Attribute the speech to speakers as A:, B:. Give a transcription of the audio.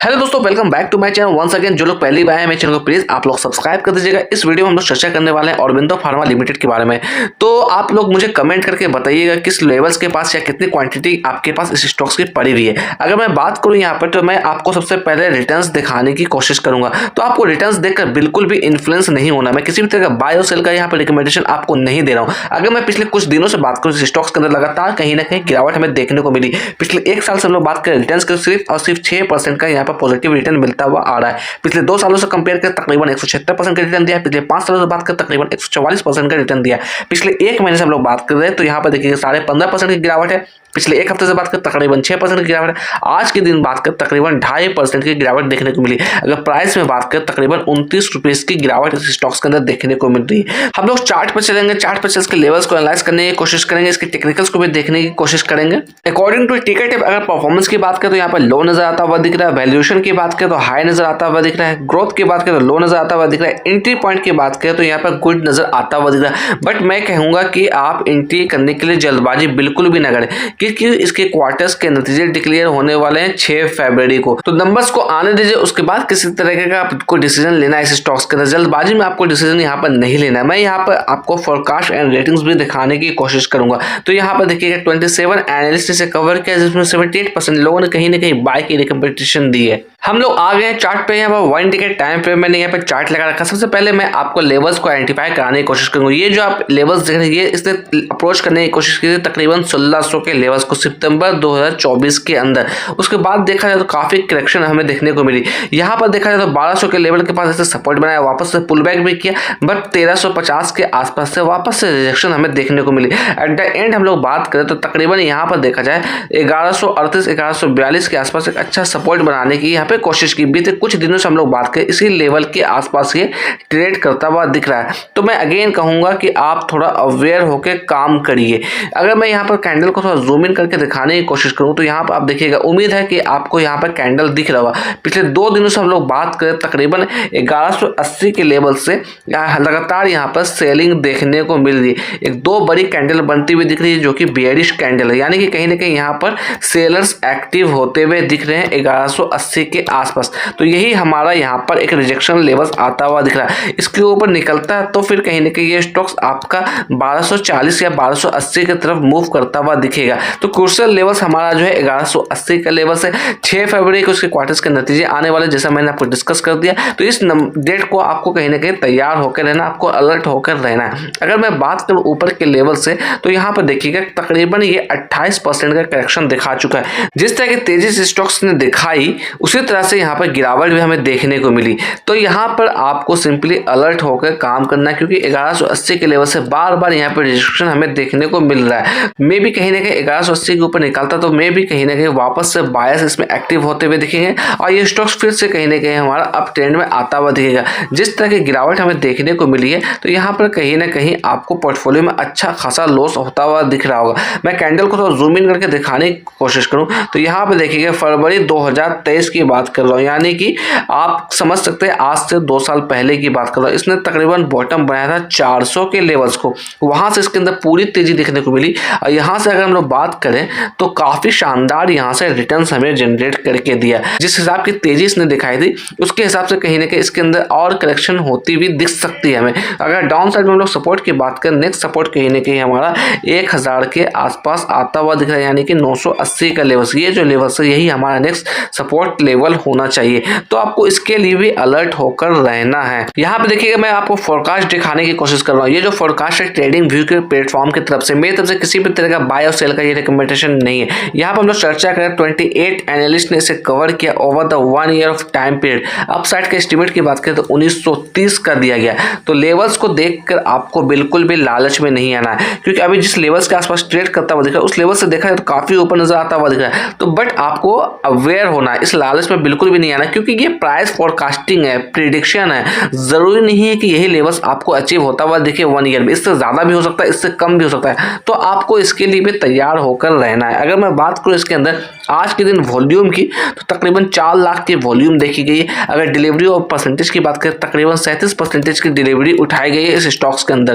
A: Hello दोस्तों, welcome back to my channel once again. जो लोग पहली बार हैं मेरे चैनल को प्लीज आप लोग सब्सक्राइब कर दीजिएगा। इस वीडियो में हम लोग चर्चा करने वाले हैं ऑरबिंदो फार्मा लिमिटेड के बारे में। तो आप लोग मुझे कमेंट करके बताइएगा किस लेवल्स के पास या कितनी क्वांटिटी आपके पास इस स्टॉक्स की पड़ी हुई है। अगर मैं बात करूं यहाँ पर तो मैं आपको सबसे पहले रिटर्न्स दिखाने की कोशिश करूंगा। तो आपको रिटर्न्स देखकर बिल्कुल भी इन्फ्लुएंस नहीं होना। मैं किसी भी तरह का बाय और सेल का यहाँ पर रिकमेंडेशन आपको नहीं दे रहा हूँ। अगर मैं पिछले कुछ दिनों से बात करूँ, स्टॉक्स के अंदर लगातार कहीं ना कहीं गिरावट हमें देखने को मिली। पिछले एक साल से हम लोग बात करें रिटर्न्स के सिर्फ और सिर्फ 6% का यहाँ पर पॉजिटिव रिटर्न मिलता हुआ आ रहा है। पिछले 2 सालों से कंपेयर कर तकरीबन 176% का रिटर्न दिया है। पिछले 5 सालों से बात कर तकरीबन 144% का रिटर्न दिया है। पिछले एक महीने से हम लोग बात कर रहे हैं तो यहाँ पर देखिए 15.5% की गिरावट है। पिछले एक हफ्ते से बात कर तकरीबन 6% की गिरावट है। आज के दिन बात कर तकरीबन 2.5% की गिरावट देखने को मिली। अगर प्राइस में बात कर तकरीबन 29 रुपीज की गिरावट इस स्टॉक्स के अंदर देखने को मिल रही है। हम लोग चार्ट पर चलेंगे, चार्ट पर इसके लेवल्स को एनालाइज करने की कोशिश करेंगे, इसके टेक्निकल्स को भी देखने की कोशिश करेंगे। अकॉर्डिंग टू टिकट अगर परफॉर्मेंस की बात करें तो यहाँ पर लो नजर आता हुआ दिख रहा है। वैल्यूएशन की बात करें तो हाई नजर आता हुआ दिख रहा है। ग्रोथ की बात करें तो लो नजर आता हुआ दिख रहा है। एंट्री पॉइंट की बात करें तो यहाँ पर गुड नजर आता हुआ दिख रहा है। बट मैं कहूंगा कि आप एंट्री करने के लिए जल्दबाजी बिल्कुल भी ना करें, क्योंकि इसके क्वार्टर्स के नतीजे डिक्लेयर होने वाले हैं 6 फरवरी को। तो नंबर्स को आने दीजिए, उसके बाद किसी तरह का आपको डिसीजन लेना है इस स्टॉक्स के अंदर। जल्दबाजी में आपको डिसीजन यहाँ पर नहीं लेना है। मैं यहाँ पर आपको फोरकास्ट एंड रेटिंग्स भी दिखाने की कोशिश करूंगा। तो यहाँ पर देखिएगा 27 एनालिस्ट से कवर किया, जिसमें 78% लोगों ने कहीं ना कहीं बाय की रिकमेंडेशन दी है। हम लोग आ गए चार्ट पे। यहाँ पर 1 डे के टाइम फ्रेम मैंने यहाँ पे चार्ट लगा रखा। सबसे पहले मैं आपको लेवल्स को आइडेंटिफाई कराने की कोशिश करूंगा। ये जो आप लेवल्स देख रहे हैं इसने अप्रोच करने की कोशिश की थी तकरीबन 1600 के लेवल्स को सितंबर 2024 के अंदर। उसके बाद देखा जाए तो काफी करेक्शन हमें देखने को मिली। यहाँ पर देखा जाए तो 1200 के लेवल के पास ऐसे सपोर्ट बनाया, वापस से पुल बैक भी किया, बट 1350 के आसपास से वापस से रिजेक्शन हमें देखने को मिली। एट द एंड हम लोग बात करें तो तकरीबन यहाँ पर देखा जाए 1138 1142 के आसपास एक अच्छा सपोर्ट बनाने की यहाँ पे कोशिश की। बीते कुछ दिनों से हम लोग बात करें इसी लेवल के आसपास ये ट्रेड करता हुआ दिख रहा है। तो मैं अगेन कहूंगा कि आप थोड़ा अवेयर होकर काम करिए। अगर मैं यहाँ पर कैंडल को थोड़ा जूम इन करके दिखाने की कोशिश करूँ तो यहाँ पर आप देखिएगा, उम्मीद है कि आपको यहाँ पर कैंडल दिख रहा होगा। पिछले 2 दिनों से हम लोग बात करें तकरीबन 1180 के लेवल से लगातार यहाँ पर सेलिंग देखने को मिल रही है। एक 2 बड़ी कैंडल बनती हुई दिख रही है जो कि बेयरिश कैंडल है, यानी कि कहीं ना कहीं यहाँ पर सेलर्स एक्टिव होते हुए दिख रहे हैं 1180 के आसपास। तो यही हमारा यहाँ पर एक रिजेक्शन लेवल आता हुआ दिख रहा है। इसके ऊपर निकलता है तो फिर कहीं ना कहीं ये स्टॉक्स आपका 1240 या 1280 की तरफ मूव करता हुआ दिखेगा। तो क्रूशियल लेवल्स हमारा जो है 1180 का लेवल से 6 फरवरी को उसके क्वार्टर्स के नतीजे आने वाले, जैसा मैंने आपको डिस्कस कर दिया। तो इस डेट को आपको कहीं ना कहीं तैयार होकर रहना, आपको अलर्ट होकर रहना है। अगर मैं बात करूं ऊपर के लेवल से तो यहाँ पर देखिएगा तकरीबन ये 28% का करेक्शन दिखा चुका है। जिस तरह की तेजी से स्टॉक्स ने दिखाई उसी तरह से यहाँ पर गिरावट भी हमें देखने को मिली। तो यहाँ पर आपको सिंपली अलर्ट होकर काम करना है, क्योंकि 1180 के लेवल से बार बार यहाँ पर रिजेक्शन हमें देखने को मिल रहा है। मे भी कहीं ना कहीं 1180 के ऊपर निकलता तो मे भी कहीं ना कहीं वापस से बायर्स इसमें एक्टिव होते हुए दिखेंगे और ये स्टॉक्स फिर से कहीं ना कहीं हमारा अप ट्रेंड में आता हुआ दिखेगा। जिस तरह की गिरावट हमें देखने को मिली है तो यहाँ पर कहीं ना कहीं आपको पोर्टफोलियो में अच्छा खासा लॉस होता हुआ दिख रहा होगा। मैं कैंडल को थोड़ा जूम इन करके दिखाने की कोशिश करूँ तो यहाँ पर देखिएगा फरवरी 2023 की बात कर रहा हूँ, यानी कि आप समझ सकते हैं आज से 2 साल पहले की बात कर रहा हूँ। इसने तकरीबन बॉटम बनाया था 400 के लेवल्स को, वहां से इसके अंदर पूरी तेजी देखने को मिली। और यहाँ से अगर हम लोग बात करें तो काफी शानदार यहाँ से रिटर्न्स हमें जनरेट करके दिया। जिस हिसाब की तेजी इसने दिखाई थी उसके हिसाब से कहीं ना कहीं इसके अंदर और करेक्शन होती हुई दिख सकती है हमें। अगर डाउन साइड में हम लोग सपोर्ट की बात करें, नेक्स्ट सपोर्ट कहीं ना कहीं हमारा 1000 के आसपास आता हुआ दिख रहा है, यानी कि 980 का लेवल। ये जो लेवल है यही हमारा नेक्स्ट सपोर्ट लेवल होना चाहिए। तो आपको इसके लिए भी अलर्ट होकर रहना है। यहाँ पे देखिएगा मैं आपको फोरकास्ट दिखाने की कोशिश कर रहा हूँ। ये जो फोरकास्ट है ट्रेडिंग व्यू के प्लेटफॉर्म की तरफ से, मेरी तरफ से किसी भी तरह का बाय और सेल का ये रिकमेंडेशन नहीं है। यहाँ पर हम लोग चर्चा करें 28 एनालिस्ट ने इसे कवर किया over the 1 year of time period. Upside के एस्टिमेट की बात करें तो 1930 का दिया गया। तो लेवल्स को देखकर आपको बिल्कुल भी लालच में नहीं आना है, क्योंकि अभी जिस लेवल्स के आसपास ट्रेड करता हुआ दिख रहा है उस लेवल से देखा जाए तो काफी ऊपर नजर आता हुआ दिख रहा है। तो बट आपको अवेयर होना है, इस लालच में बिल्कुल भी नहीं आना, क्योंकि ये प्राइस फोरकास्टिंग है, प्रिडिक्शन है। जरूरी नहीं है कि यही लेवल्स आपको अचीव होता हुआ दिखे 1 ईयर में, इससे ज्यादा भी हो सकता है, इससे कम भी हो सकता है। तो आपको इसके लिए भी तैयार होकर रहना है। अगर मैं बात करूं इसके अंदर आज के दिन वॉल्यूम की तो तकरीबन 4 लाख की वॉल्यूम देखी गई है। अगर डिलीवरी और परसेंटेज की बात करें तकरीबन 37% की डिलीवरी उठाई गई है इस स्टॉक्स के अंदर।